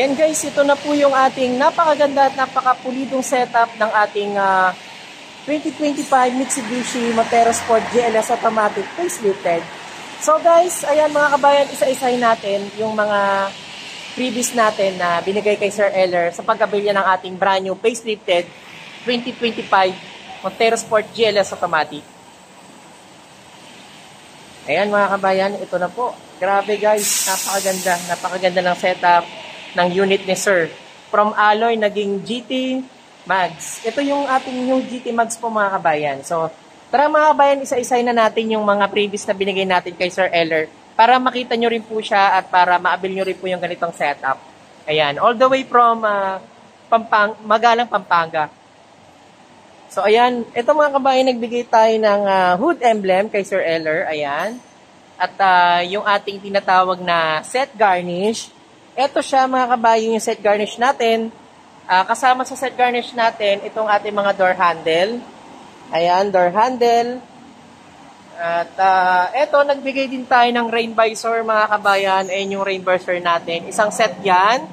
Ayan guys, ito na po yung ating napakaganda at napakapulidong setup ng ating 2025 Mitsubishi Montero Sport GLS Automatic Facelifted. So guys, ayan mga kabayan, isa-isahin natin yung mga previous natin na binigay kay Sir Eller sa pagkabilya ng ating brand new facelifted 2025 Montero Sport GLS Automatic. Ayan mga kabayan, ito na po. Grabe guys, napakaganda ng setup ng unit ni Sir. From alloy, naging GT Mags. Ito yung ating new GT Mags po mga kabayan. So, tara mga kabayan, isa-isay na natin yung mga previous na binigay natin kay Sir Eller para makita nyo rin po siya at para ma-avail nyo rin po yung ganitong setup. Ayan, all the way from Magalang, Pampanga. So, ayan, ito mga kabayan, nagbigay tayo ng hood emblem kay Sir Eller. Ayan. At yung ating tinatawag na set garnish. Ito siya mga kabayan, yung set garnish natin. Kasama sa set garnish natin, itong ating mga door handle. Ayan, door handle. At ito, nagbigay din tayo ng rain visor mga kabayan. Ayan yung rain visor natin. Isang set yan.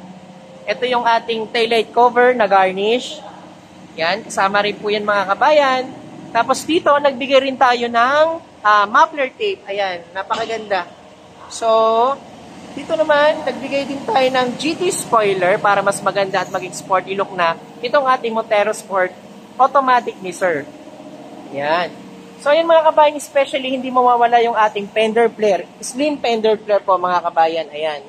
Ito yung ating taillight cover na garnish. Yan, kasama rin po yan mga kabayan. Tapos dito, nagbigay rin tayo ng muffler tape. Ayan, napakaganda. So, dito naman, nagbigay din tayo ng GT spoiler para mas maganda at maging sporty look na itong ating Montero Sport Automatic ni Sir. Yan. So, yan mga kabayan, especially hindi mawawala yung ating fender flare. Slim fender flare po mga kabayan. Ayan.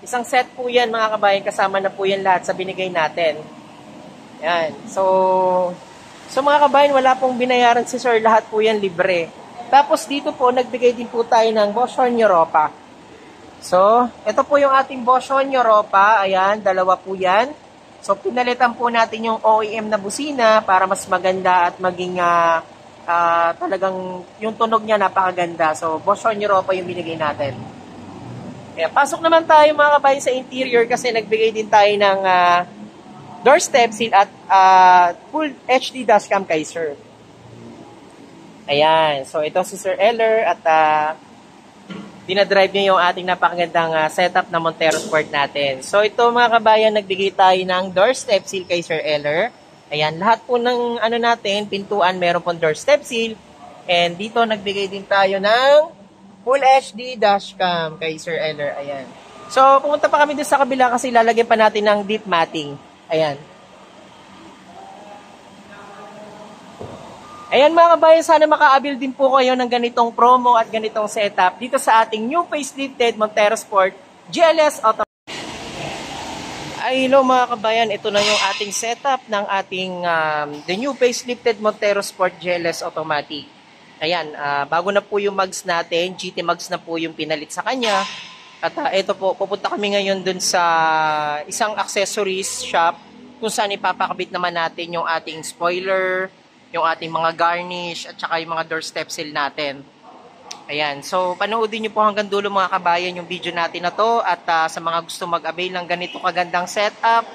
Isang set po yan mga kabayan, kasama na po yan lahat sa binigay natin. Yan. So mga kabayan, wala pong binayaran si Sir. Lahat po yan libre. Tapos dito po, nagbigay din po tayo ng Boschon Europa. So, ito po yung ating Boschon Europa. Ayan, dalawa po yan. So, pinalitan po natin yung OEM na busina para mas maganda at maging talagang yung tunog niya napakaganda. So, Boschon Europa yung binigay natin. Kaya, pasok naman tayo mga kabayan sa interior kasi nagbigay din tayo ng doorstep seal at full HD dashcam kay Sir. Ayan. So, ito si Sir Eller at dinadrive niya yung ating napakagandang setup na Montero Sport natin. So, ito mga kabayan, nagbigay tayo ng doorstep seal kay Sir Eller. Ayan. Lahat po ng natin, pintuan, meron pong doorstep seal. And dito, nagbigay din tayo ng full HD dashcam kay Sir Eller. Ayan. So, pumunta pa kami doon sa kabila kasi lalagyan pa natin ng deep matting. Ayan. Ayan mga kabayan, sana maka-avail din po kayo ng ganitong promo at ganitong setup dito sa ating new facelifted Montero Sport GLS Automatic. Ay, hello mga kabayan, ito na yung ating setup ng ating the new facelifted Montero Sport GLS Automatic. Ayan, bago na po yung mugs natin, GT mugs na po yung pinalit sa kanya. At ito po, pupunta kami ngayon dun sa isang accessories shop kung saan ipapakabit naman natin yung ating spoiler, yung ating mga garnish, at saka yung mga doorstep seal natin. Ayan, so panoodin nyo po hanggang dulo mga kabayan yung video natin na to. At sa mga gusto mag-avail ng ganito kagandang setup,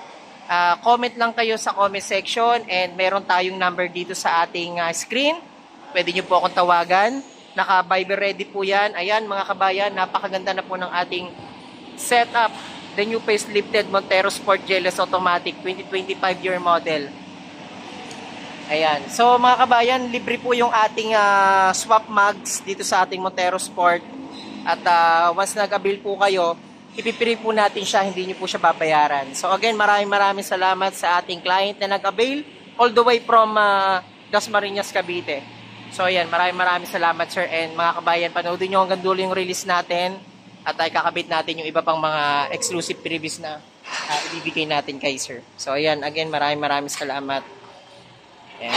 comment lang kayo sa comment section and meron tayong number dito sa ating screen. Pwede nyo po akong tawagan. Naka-Viber ready po yan. Ayan mga kabayan, napakaganda na po ng ating setup. The new facelifted Montero Sport GLS Automatic 2025 year model. Ayan. So mga kabayan, libre po yung ating swap mugs dito sa ating Montero Sport. At once nag-avail po kayo, ipipili po natin siya, hindi nyo po siya babayaran. So again, maraming salamat sa ating client na nag-avail all the way from Dasmariñas, Cavite. So ayan, maraming salamat sir. And mga kabayan, panoodin nyo hanggang dulo yung release natin. At ay kakabit natin yung iba pang mga exclusive previous na ibibigay natin kay sir. So ayan, again, maraming salamat. And